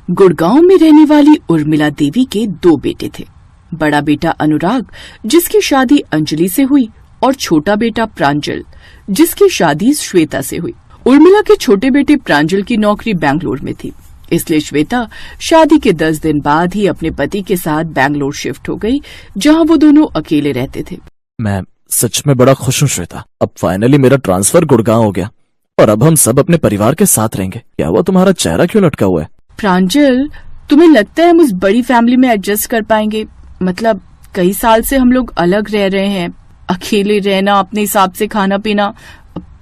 गुड़गांव में रहने वाली उर्मिला देवी के 2 बेटे थे। बड़ा बेटा अनुराग, जिसकी शादी अंजलि से हुई, और छोटा बेटा प्रांजल, जिसकी शादी श्वेता से हुई। उर्मिला के छोटे बेटे प्रांजल की नौकरी बैंगलोर में थी, इसलिए श्वेता शादी के 10 दिन बाद ही अपने पति के साथ बैंगलोर शिफ्ट हो गई, जहां वो दोनों अकेले रहते थे। मैं सच में बड़ा खुश हूँ श्वेता। अब फाइनली मेरा ट्रांसफर गुड़गांव हो गया और अब हम सब अपने परिवार के साथ रहेंगे। क्या हुआ, तुम्हारा चेहरा क्यों लटका हुआ है? प्रांजल, तुम्हें लगता है हम उस बड़ी फैमिली में एडजस्ट कर पाएंगे? मतलब कई साल से हम लोग अलग रह रहे हैं, अकेले रहना, अपने हिसाब से खाना पीना,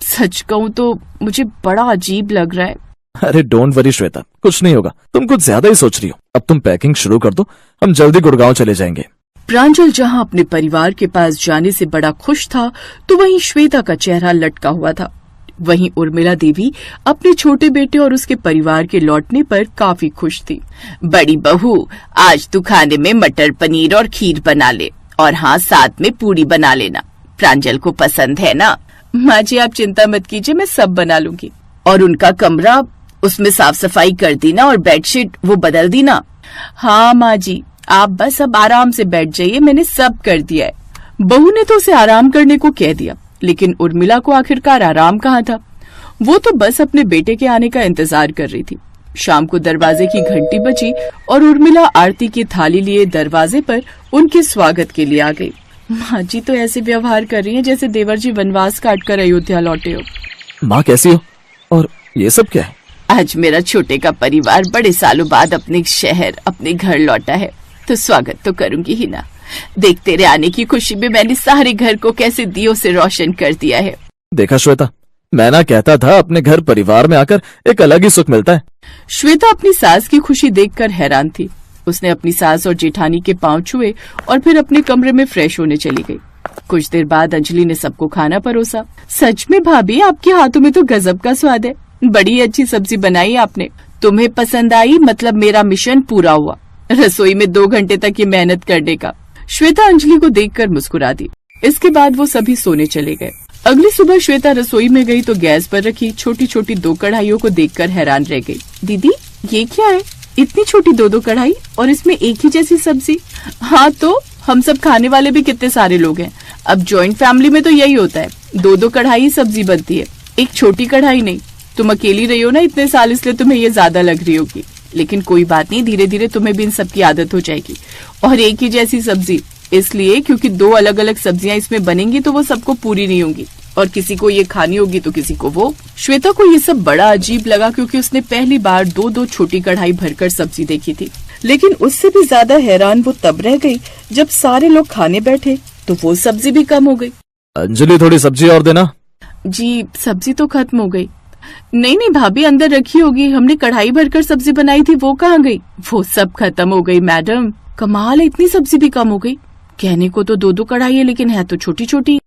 सच कहूँ तो मुझे बड़ा अजीब लग रहा है। अरे डोंट वरी श्वेता, कुछ नहीं होगा। तुम कुछ ज्यादा ही सोच रही हो। अब तुम पैकिंग शुरू कर दो, हम जल्दी गुड़गांव चले जाएंगे। प्रांजल जहां अपने परिवार के पास जाने से बड़ा खुश था, तो वहीं श्वेता का चेहरा लटका हुआ था। वहीं उर्मिला देवी अपने छोटे बेटे और उसके परिवार के लौटने पर काफी खुश थी। बड़ी बहू, आज तू खाने में मटर पनीर और खीर बना ले, और हाँ, साथ में पूरी बना लेना। प्रांजल को पसंद है ना? माँ जी, आप चिंता मत कीजिए, मैं सब बना लूंगी। और उनका कमरा, उसमें साफ सफाई कर देना और बेडशीट वो बदल देना। हाँ माँ जी, आप बस अब आराम से बैठ जाइए, मैंने सब कर दिया है। बहू ने तो उसे आराम करने को कह दिया, लेकिन उर्मिला को आखिरकार आराम कहाँ था। वो तो बस अपने बेटे के आने का इंतजार कर रही थी। शाम को दरवाजे की घंटी बजी और उर्मिला आरती की थाली लिए दरवाजे पर उनके स्वागत के लिए आ गई। माँ जी तो ऐसे व्यवहार कर रही हैं जैसे देवर जी वनवास काट कर अयोध्या लौटे हो। माँ कैसी हो? और ये सब क्या है? आज मेरा छोटे का परिवार बड़े सालों बाद अपने शहर, अपने घर लौटा है, तो स्वागत तो करूंगी ही ना। देख, तेरे आने की खुशी में मैंने सारे घर को कैसे दियों से रोशन कर दिया है। देखा श्वेता, मैं ना कहता था, अपने घर परिवार में आकर एक अलग ही सुख मिलता है। श्वेता अपनी सास की खुशी देखकर हैरान थी। उसने अपनी सास और जेठानी के पांव छुए और फिर अपने कमरे में फ्रेश होने चली गई। कुछ देर बाद अंजलि ने सबको खाना परोसा। सच में भाभी, आपके हाथों में तो गजब का स्वाद है। बड़ी अच्छी सब्जी बनाई आपने। तुम्हें पसंद आई, मतलब मेरा मिशन पूरा हुआ। रसोई में 2 घंटे तक ये मेहनत करने का। श्वेता अंजलि को देखकर मुस्कुरा दी। इसके बाद वो सभी सोने चले गए। अगली सुबह श्वेता रसोई में गई तो गैस पर रखी छोटी छोटी 2 कढ़ाइयों को देखकर हैरान रह गई। दीदी, ये क्या है? इतनी छोटी 2 कढ़ाई और इसमें एक ही जैसी सब्जी। हाँ, तो हम सब खाने वाले भी कितने सारे लोग हैं। अब जॉइंट फैमिली में तो यही होता है, 2 कढ़ाई सब्जी बनती है, एक छोटी कढ़ाई नहीं। तुम अकेली रही हो ना इतने साल, इसलिए तुम्हें ये ज्यादा लग रही होगी, लेकिन कोई बात नहीं, धीरे धीरे तुम्हें भी इन सब की आदत हो जाएगी। और एक ही जैसी सब्जी इसलिए क्योंकि 2 अलग अलग सब्जियां इसमें बनेंगी तो वो सबको पूरी नहीं होंगी, और किसी को ये खानी होगी तो किसी को वो। श्वेता को ये सब बड़ा अजीब लगा, क्योंकि उसने पहली बार 2 छोटी कढ़ाई भरकर सब्जी देखी थी। लेकिन उससे भी ज्यादा हैरान वो तब रह गई जब सारे लोग खाने बैठे तो वो सब्जी भी कम हो गई। अंजलि, थोड़ी सब्जी और देना। जी, सब्जी तो खत्म हो गई। नहीं नहीं भाभी, अंदर रखी होगी, हमने कढ़ाई भरकर सब्जी बनाई थी, वो कहाँ गई? वो सब खत्म हो गई मैडम। कमाल है, इतनी सब्जी भी कम हो गई। कहने को तो 2 कढ़ाई है, लेकिन है तो छोटी छोटी।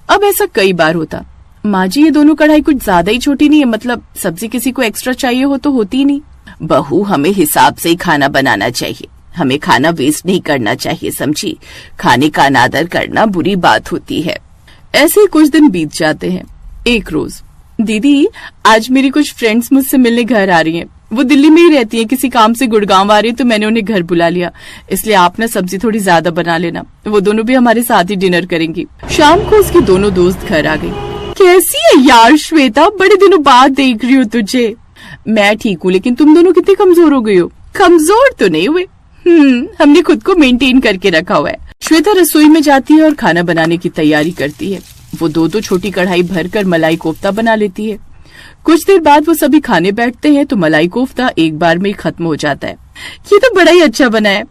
अब ऐसा कई बार होता। माँ जी, ये दोनों कढ़ाई कुछ ज्यादा ही छोटी नहीं है? मतलब सब्जी किसी को एक्स्ट्रा चाहिए हो तो होती ही नहीं। बहू, हमें हिसाब से ही खाना बनाना चाहिए, हमें खाना वेस्ट नहीं करना चाहिए, समझी? खाने का अनादर करना बुरी बात होती है। ऐसे ही कुछ दिन बीत जाते हैं। एक रोज, दीदी, आज मेरी कुछ फ्रेंड्स मुझसे मिलने घर आ रही हैं। वो दिल्ली में ही रहती हैं, किसी काम से गुड़गांव आ रही है, तो मैंने उन्हें घर बुला लिया। इसलिए आप ना सब्जी थोड़ी ज्यादा बना लेना। वो दोनों भी हमारे साथ ही डिनर करेंगी। शाम को उसकी दोनों दोस्त घर आ गई। कैसी है यार श्वेता, बड़े दिनों बाद देख रही हूँ तुझे। मैं ठीक हूँ, लेकिन तुम दोनों कितने कमजोर हो गई हो। कमजोर तो नहीं हुए, हमने खुद को मेंटेन करके रखा हुआ है। श्वेता रसोई में जाती है और खाना बनाने की तैयारी करती है। वो 2 छोटी कढ़ाई भरकर मलाई कोफ्ता बना लेती है। कुछ देर बाद वो सभी खाने बैठते हैं तो मलाई कोफ्ता एक बार में ही खत्म हो जाता है। ये तो बड़ा ही अच्छा बना है,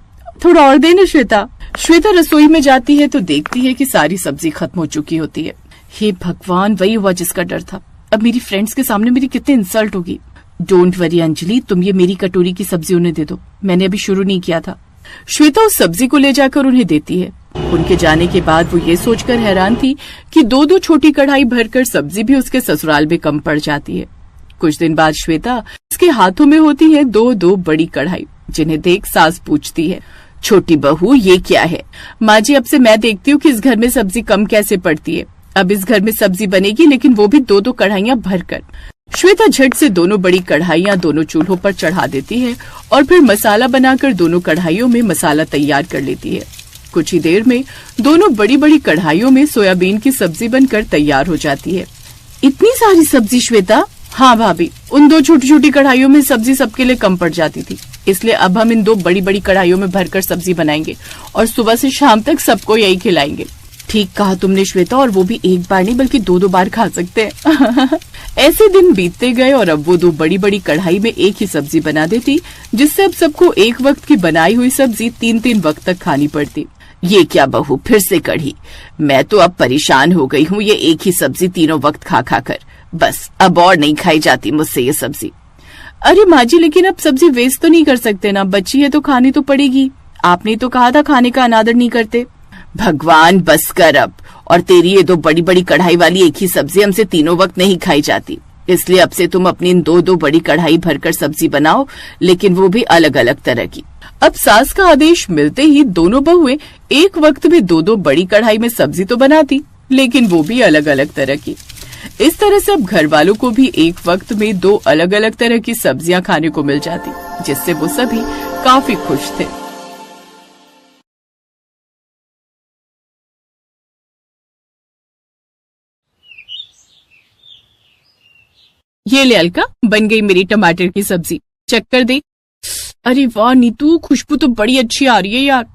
थोड़ा और दे ना श्वेता। श्वेता रसोई में जाती है तो देखती है कि सारी सब्जी खत्म हो चुकी होती है। हे भगवान, वही हुआ जिसका डर था। अब मेरी फ्रेंड्स के सामने मेरी कितनी इंसल्ट होगी। डोंट वरी अंजलि, तुम ये मेरी कटोरी की सब्जी उन्हें दे दो, मैंने अभी शुरू नहीं किया था। श्वेता उस सब्जी को ले जाकर उन्हें देती है। उनके जाने के बाद वो ये सोचकर हैरान थी कि 2 छोटी कढ़ाई भरकर सब्जी भी उसके ससुराल में कम पड़ जाती है। कुछ दिन बाद श्वेता उसके हाथों में होती है 2 बड़ी कढ़ाई, जिन्हें देख सास पूछती है, छोटी बहू, ये क्या है? माँ जी, अब से मैं देखती हूँ कि इस घर में सब्जी कम कैसे पड़ती है। अब इस घर में सब्जी बनेगी, लेकिन वो भी 2 कढ़ाइयाँ भरकर। श्वेता झट से दोनों बड़ी कढ़ाइयाँ दोनों चूल्हों पर चढ़ा देती है और फिर मसाला बनाकर दोनों कढ़ाइयों में मसाला तैयार कर लेती है। कुछ ही देर में दोनों बड़ी बड़ी कढ़ाइयों में सोयाबीन की सब्जी बनकर तैयार हो जाती है। इतनी सारी सब्जी श्वेता? हाँ भाभी, उन दो छोटी छोटी कढ़ाइयों में सब्जी सबके लिए कम पड़ जाती थी, इसलिए अब हम इन दो बड़ी बड़ी कढ़ाइयों में भरकर सब्जी बनाएंगे और सुबह से शाम तक सबको यही खिलाएंगे। ठीक कहा तुमने श्वेता, और वो भी एक बार नहीं बल्कि दो दो बार खा सकते हैं। ऐसे दिन बीतते गए और अब वो दो बड़ी बड़ी कढ़ाई में एक ही सब्जी बना देती, जिससे अब सबको एक वक्त की बनाई हुई सब्जी 3-3 वक्त तक खानी पड़ती। ये क्या बहू, फिर से कढ़ी? मैं तो अब परेशान हो गई हूँ ये एक ही सब्जी तीनों वक्त खा खा कर। बस अब और नहीं खाई जाती मुझसे ये सब्जी। अरे माँ जी, लेकिन अब सब्जी वेस्ट तो नहीं कर सकते ना, बची है तो खानी तो पड़ेगी। आपने तो कहा था खाने का अनादर नहीं करते। भगवान बस कर अब, और तेरी ये दो बड़ी बड़ी कढ़ाई वाली एक ही सब्जी हमसे तीनों वक्त नहीं खाई जाती, इसलिए अब से तुम अपनी इन दो दो बड़ी कढ़ाई भरकर सब्जी बनाओ, लेकिन वो भी अलग अलग तरह की। अब सास का आदेश मिलते ही दोनों बहुएं एक वक्त में दो दो बड़ी कढ़ाई में सब्जी तो बनाती, लेकिन वो भी अलग अलग तरह की। इस तरह से अब घर वालों को भी एक वक्त में दो अलग अलग तरह की सब्जियां खाने को मिल जाती, जिससे वो सभी काफी खुश थे। ये ले अलका, बन गई मेरी टमाटर की सब्जी, चेक कर दे। अरे वाह नीतू, खुशबू तो बड़ी अच्छी आ रही है यार।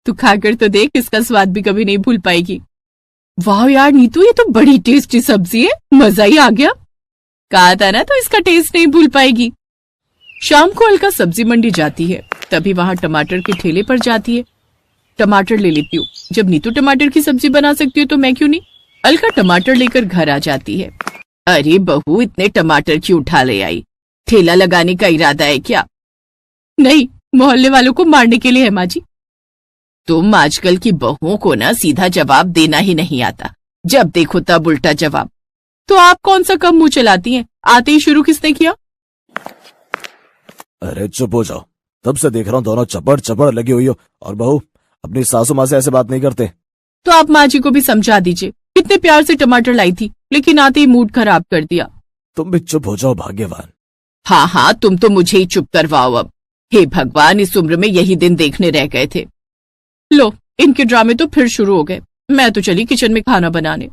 तू खाकर तो देख, इसका स्वाद भी कभी नहीं भूल पाएगी। वाह यार नीतू, ये तो बड़ी टेस्टी सब्जी है, मजा ही आ गया। कहा था ना तो इसका टेस्ट नहीं भूल पाएगी। शाम को अलका सब्जी मंडी जाती है, तभी वहां टमाटर के ठेले पर जाती है। टमाटर ले लेती हूँ, जब नीतू टमाटर की सब्जी बना सकती हो तो मैं क्यों नहीं। अलका टमाटर लेकर घर आ जाती है। अरे बहू, इतने टमाटर क्यों उठा ले आई? ठेला लगाने का इरादा है क्या? नहीं, मोहल्ले वालों को मारने के लिए है माँ जी। तुम आजकल की बहुओं को ना सीधा जवाब देना ही नहीं आता, जब देखो तब उल्टा जवाब। तो आप कौन सा कम मुंह चलाती हैं? आते ही शुरू किसने किया? अरे चुप हो जाओ, तब से देख रहा हूँ दोनों चपड़ चपड़ लगी हुई हो। और बहू, अपनी सासू माँ से ऐसे बात नहीं करते। तो आप माँ जी को भी समझा दीजिए, कितने प्यार से टमाटर लाई थी, लेकिन आते ही मूड खराब कर दिया। तुम भी चुप हो जाओ भाग्यवान। हाँ हाँ, तुम तो मुझे ही चुप करवाओ अब। हे भगवान, इस उम्र में यही दिन देखने रह गए थे। लो, इनके ड्रामे तो फिर शुरू हो गए। मैं तो चली किचन में खाना बनाने।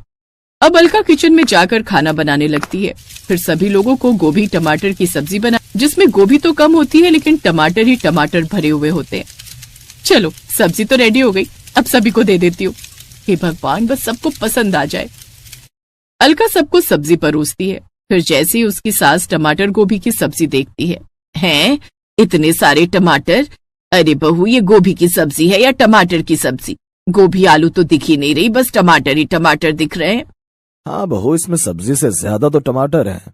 अब अलका किचन में जाकर खाना बनाने लगती है। फिर सभी लोगों को गोभी टमाटर की सब्जी बना, जिसमें गोभी तो कम होती है लेकिन टमाटर ही टमाटर भरे हुए होते हैं। चलो, सब्जी तो रेडी हो गई, अब सभी को दे देती हूँ। हे भगवान, बस सबको पसंद आ जाए। अलका सबको सब्जी परोसती है। फिर जैसे ही उसकी सास टमाटर गोभी की सब्जी देखती है, हैं इतने सारे टमाटर? अरे बहू, ये गोभी की सब्जी है या टमाटर की सब्जी? गोभी आलू तो दिख ही नहीं रही, बस टमाटर ही टमाटर दिख रहे हैं। हाँ बहू, इसमें सब्जी से ज्यादा तो टमाटर हैं।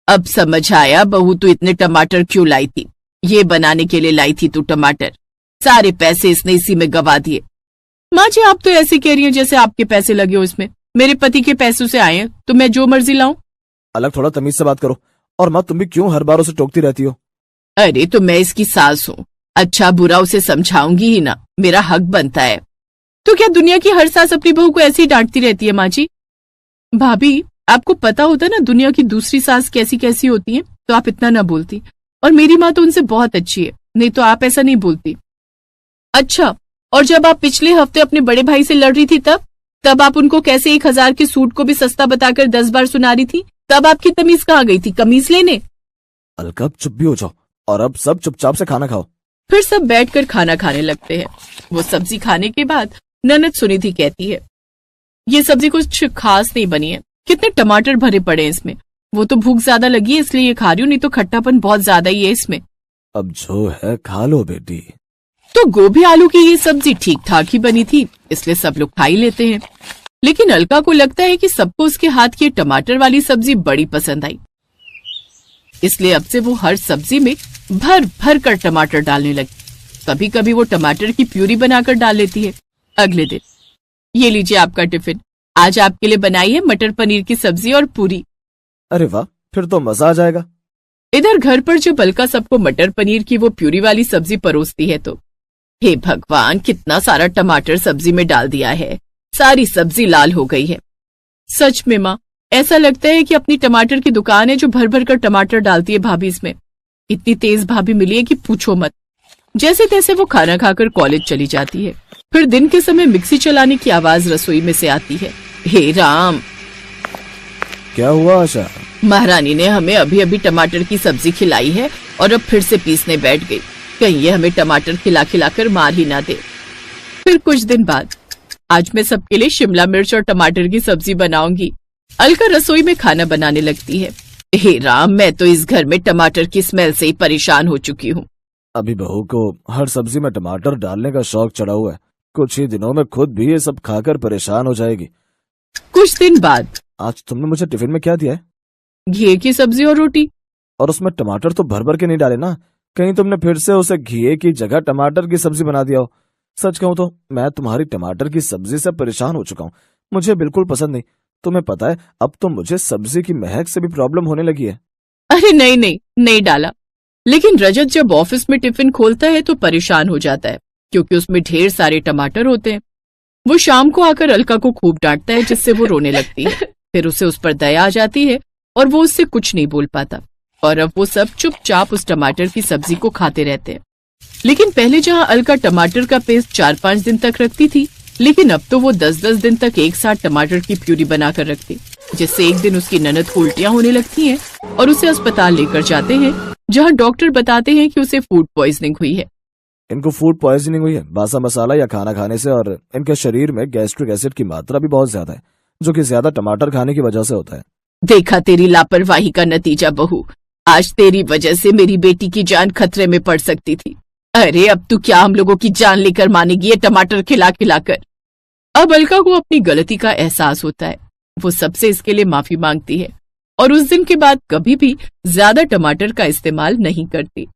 अब समझ आया बहू, तू इतने टमाटर क्यों लाई थी। ये बनाने के लिए लाई थी तू टमाटर। सारे पैसे इसने इसी में गवा दिए। माँ जी, आप तो ऐसे कह रही हैं जैसे आपके पैसे लगे हो इसमें। मेरे पति के पैसों से आए हैं तो मैं जो मर्जी लाऊं। अलग थोड़ा तमीज से बात करो। और माँ, तुम भी क्यों हर बार उसे टोकती रहती हो? अरे तो मैं इसकी सास हूँ, अच्छा बुरा उसे समझाऊंगी ही ना, मेरा हक बनता है। तो क्या दुनिया की हर सास अपनी बहू को ऐसे ही डांटती रहती है माँ जी? भाभी, आपको पता होता ना दुनिया की दूसरी सास कैसी कैसी होती हैं, तो आप इतना ना बोलती। और मेरी माँ तो उनसे बहुत अच्छी है, नहीं तो आप ऐसा नहीं बोलती। अच्छा, और जब आप पिछले हफ्ते अपने बड़े भाई से लड़ रही थी तब आप उनको कैसे 1000 के सूट को भी सस्ता बताकर 10 बार सुना रही थी? तब आपकी तमीज कहाँ गई थी कमीज लेने? अलका, चुप भी हो जाओ और अब सब चुपचाप से खाना खाओ। फिर सब बैठकर खाना खाने लगते हैं। वो सब्जी खाने के बाद ननद सुनिधि कहती है, ये सब्जी कुछ खास नहीं बनी है, कितने टमाटर भरे पड़े हैं इसमें। वो तो भूख ज्यादा लगी है इसलिए ये खा रही हूँ, नहीं तो खट्टापन बहुत ज्यादा ही है इसमें। अब जो है खा लो बेटी। तो गोभी आलू की ये सब्जी ठीक ठाक ही बनी थी, इसलिए सब लोग खा ही लेते हैं। लेकिन अलका को लगता है कि सबको उसके हाथ की टमाटर वाली सब्जी बड़ी पसंद आई, इसलिए अब से वो हर सब्जी में भर भर कर टमाटर डालने लगी। कभी कभी वो टमाटर की प्यूरी बनाकर डाल लेती है। अगले दिन, ये लीजिए आपका टिफिन, आज आपके लिए बनाई है मटर पनीर की सब्जी और पूरी। अरे वाह, फिर तो मजा आ जाएगा। इधर घर पर जब अलका सबको मटर पनीर की वो प्यूरी वाली सब्जी परोसती है तो हे भगवान, कितना सारा टमाटर सब्जी में डाल दिया है, सारी सब्जी लाल हो गई है। सच में माँ, ऐसा लगता है कि अपनी टमाटर की दुकान है जो भर भर कर टमाटर डालती है भाभी इसमें। इतनी तेज भाभी मिली है कि पूछो मत। जैसे तैसे वो खाना खाकर कॉलेज चली जाती है। फिर दिन के समय मिक्सी चलाने की आवाज रसोई में से आती है। हे राम, क्या हुआ आशा? महारानी ने हमें अभी अभी टमाटर की सब्जी खिलाई है और अब फिर से पीसने बैठ गई। कहीं ये हमें टमाटर खिला खिलाकर मार ही ना दे। फिर कुछ दिन बाद, आज मैं सबके लिए शिमला मिर्च और टमाटर की सब्जी बनाऊंगी। अलका रसोई में खाना बनाने लगती है। हे राम, मैं तो इस घर में टमाटर की स्मेल से ही परेशान हो चुकी हूँ। अभी बहू को हर सब्जी में टमाटर डालने का शौक चढ़ा हुआ है। कुछ ही दिनों में खुद भी ये सब खाकर परेशान हो जाएगी। कुछ दिन बाद, आज तुमने मुझे टिफिन में क्या दिया है? घी की सब्जी और रोटी। और उसमें टमाटर तो भर भर के नहीं डाले ना? कहीं तुमने फिर से उसे घी की जगह टमाटर की सब्जी बना दिया हो। सच कहूं तो मैं तुम्हारी टमाटर की सब्जी से परेशान हो चुका हूँ। मुझे बिल्कुल पसंद नहीं। तुम्हें पता है, अब तो मुझे सब्जी की महक से भी प्रॉब्लम होने लगी है। अरे नहीं नहीं, नहीं डाला। लेकिन रजत जब ऑफिस में टिफिन खोलता है तो परेशान हो जाता है क्योंकि उसमें ढेर सारे टमाटर होते हैं। वो शाम को आकर अलका को खूब डांटता है जिससे वो रोने लगती है। फिर उसे उस पर दया आ जाती है और वो उससे कुछ नहीं बोल पाता और अब वो सब चुपचाप उस टमाटर की सब्जी को खाते रहते हैं। लेकिन पहले जहाँ अलका टमाटर का पेस्ट 4-5 दिन तक रखती थी, लेकिन अब तो वो 10-10 दिन तक एक साथ टमाटर की प्यूरी बनाकर रखती, जिससे एक दिन उसकी ननद को उल्टियां होने लगती हैं और उसे अस्पताल लेकर जाते हैं, जहाँ डॉक्टर बताते हैं कि उसे फूड पॉइजनिंग हुई है। इनको फूड पॉइजनिंग हुई है बासा मसाला या खाना खाने से, और इनके शरीर में गैस्ट्रिक एसिड की मात्रा भी बहुत ज्यादा है, जो कि ज्यादा टमाटर खाने की वजह से होता है। देखा तेरी लापरवाही का नतीजा बहू। आज तेरी वजह से मेरी बेटी की जान खतरे में पड़ सकती थी। अरे अब तू क्या हम लोगों की जान लेकर मानेगी ये टमाटर खिला खिलाकर। अब अलका को अपनी गलती का एहसास होता है। वो सबसे इसके लिए माफी मांगती है और उस दिन के बाद कभी भी ज्यादा टमाटर का इस्तेमाल नहीं करती।